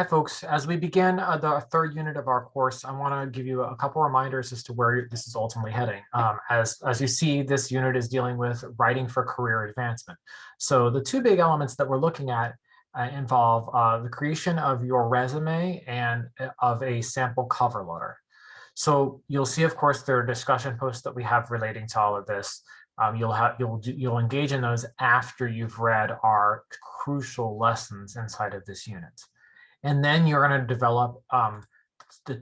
Hi, folks. As we begin the third unit of our course, I want to give you a couple reminders as to where this is ultimately heading. As you see, this unit is dealing with writing for career advancement. So the two big elements that we're looking at involve the creation of your resume and of a sample cover letter. So you'll see, of course, there are discussion posts that we have relating to all of this. You'll engage in those after you've read our crucial lessons inside of this unit. And then you're going to develop the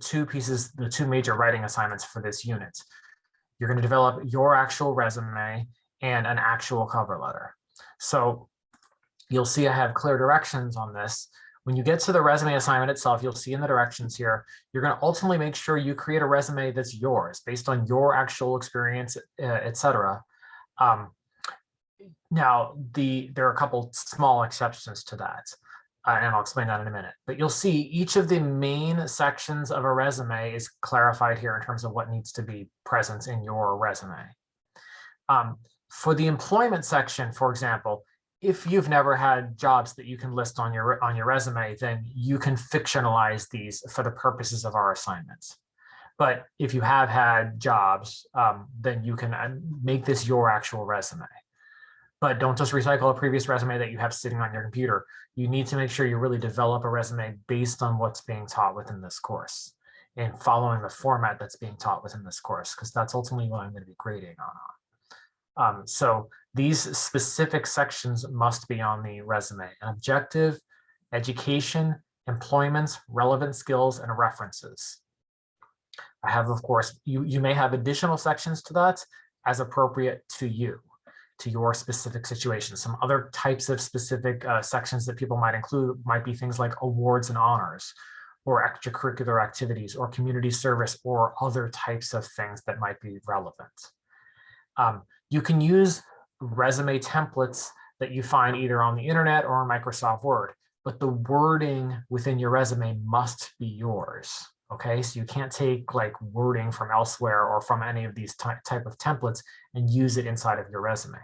two major writing assignments for this unit. You're going to develop your actual resume and an actual cover letter. So you'll see I have clear directions on this. When you get to the resume assignment itself, you'll see in the directions here, you're going to ultimately make sure you create a resume that's yours based on your actual experience, etc. Now, there are a couple small exceptions to that. And I'll explain that in a minute. But you'll see each of the main sections of a resume is clarified here in terms of what needs to be present in your resume. For the employment section, for example, if you've never had jobs that you can list on your resume, then you can fictionalize these for the purposes of our assignments. But if you have had jobs, then you can make this your actual resume. But don't just recycle a previous resume that you have sitting on your computer. You need to make sure you really develop a resume based on what's being taught within this course and following the format that's being taught within this course, because that's ultimately what I'm going to be grading on. So these specific sections must be on the resume: objective, education, employment, relevant skills, and references. I have, of course, you may have additional sections to that as appropriate to you, to your specific situation. Some other types of specific sections that people might include might be things like awards and honors, or extracurricular activities, or community service, or other types of things that might be relevant. You can use resume templates that you find either on the internet or in Microsoft Word, but the wording within your resume must be yours. Okay, so you can't take like wording from elsewhere or from any of these type of templates and use it inside of your resume.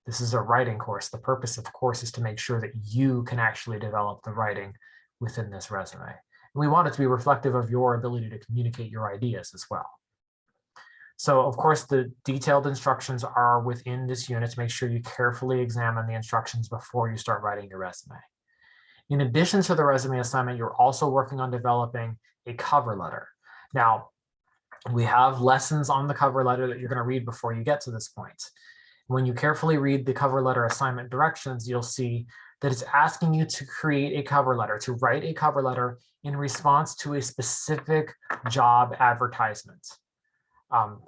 This is a writing course. The purpose, of course, is to make sure that you can actually develop the writing within this resume. And we want it to be reflective of your ability to communicate your ideas as well. So, of course, the detailed instructions are within this unit to make sure you carefully examine the instructions before you start writing your resume. In addition to the resume assignment, you're also working on developing a cover letter. Now, we have lessons on the cover letter that you're going to read before you get to this point. When you carefully read the cover letter assignment directions, you'll see that it's asking you to create a cover letter, to write a cover letter in response to a specific job advertisement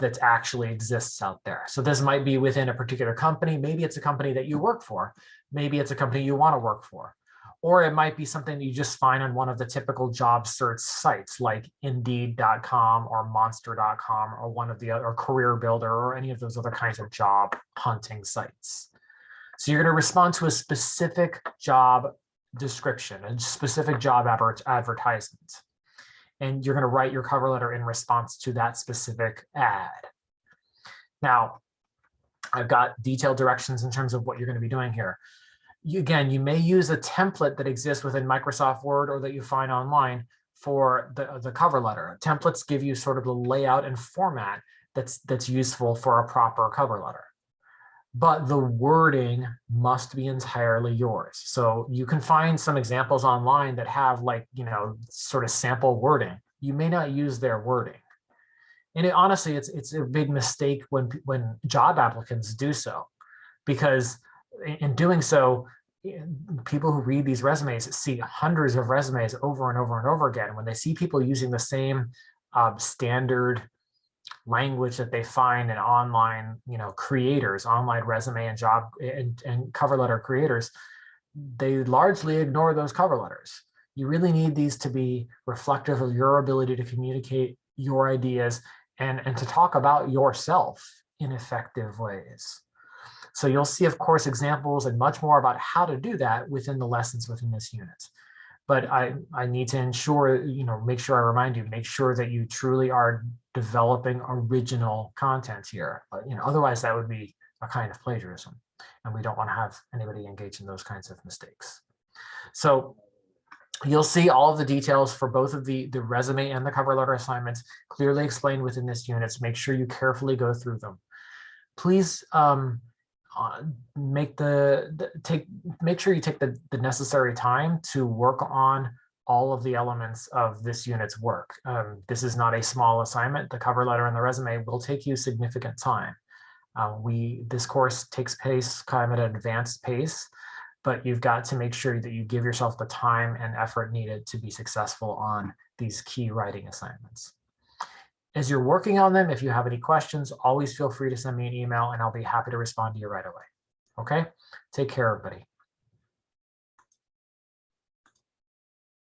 that actually exists out there. So this might be within a particular company. Maybe it's a company that you work for. Maybe it's a company you want to work for. Or it might be something you just find on one of the typical job search sites like Indeed.com or Monster.com or one of the other, or Career Builder, or any of those other kinds of job hunting sites. So you're going to respond to a specific job description, a specific job advertisement. And you're going to write your cover letter in response to that specific ad. Now, I've got detailed directions in terms of what you're going to be doing here. Again, you may use a template that exists within Microsoft Word or that you find online for the cover letter. Templates give you sort of the layout and format that's useful for a proper cover letter. But the wording must be entirely yours. So you can find some examples online that have sort of sample wording. You may not use their wording. And honestly, it's a big mistake when job applicants do so, because in doing so, people who read these resumes see hundreds of resumes over and over and over again. When they see people using the same standard language that they find in online, creators, online resume and job and cover letter creators, they largely ignore those cover letters. You really need these to be reflective of your ability to communicate your ideas and to talk about yourself in effective ways. So you'll see, of course, examples and much more about how to do that within the lessons within this unit. But I need to ensure, make sure I remind you, make sure that you truly are developing original content here. Otherwise that would be a kind of plagiarism, and we don't want to have anybody engage in those kinds of mistakes. So You'll see all of the details for both of the resume and the cover letter assignments clearly explained within this unit. Make sure you carefully go through them. Please make sure you take the necessary time to work on all of the elements of this unit's work. This is not a small assignment. The cover letter and the resume will take you significant time. This course takes place kind of at an advanced pace, but you've got to make sure that you give yourself the time and effort needed to be successful on these key writing assignments. As you're working on them, if you have any questions, always feel free to send me an email and I'll be happy to respond to you right away. Okay, take care, everybody.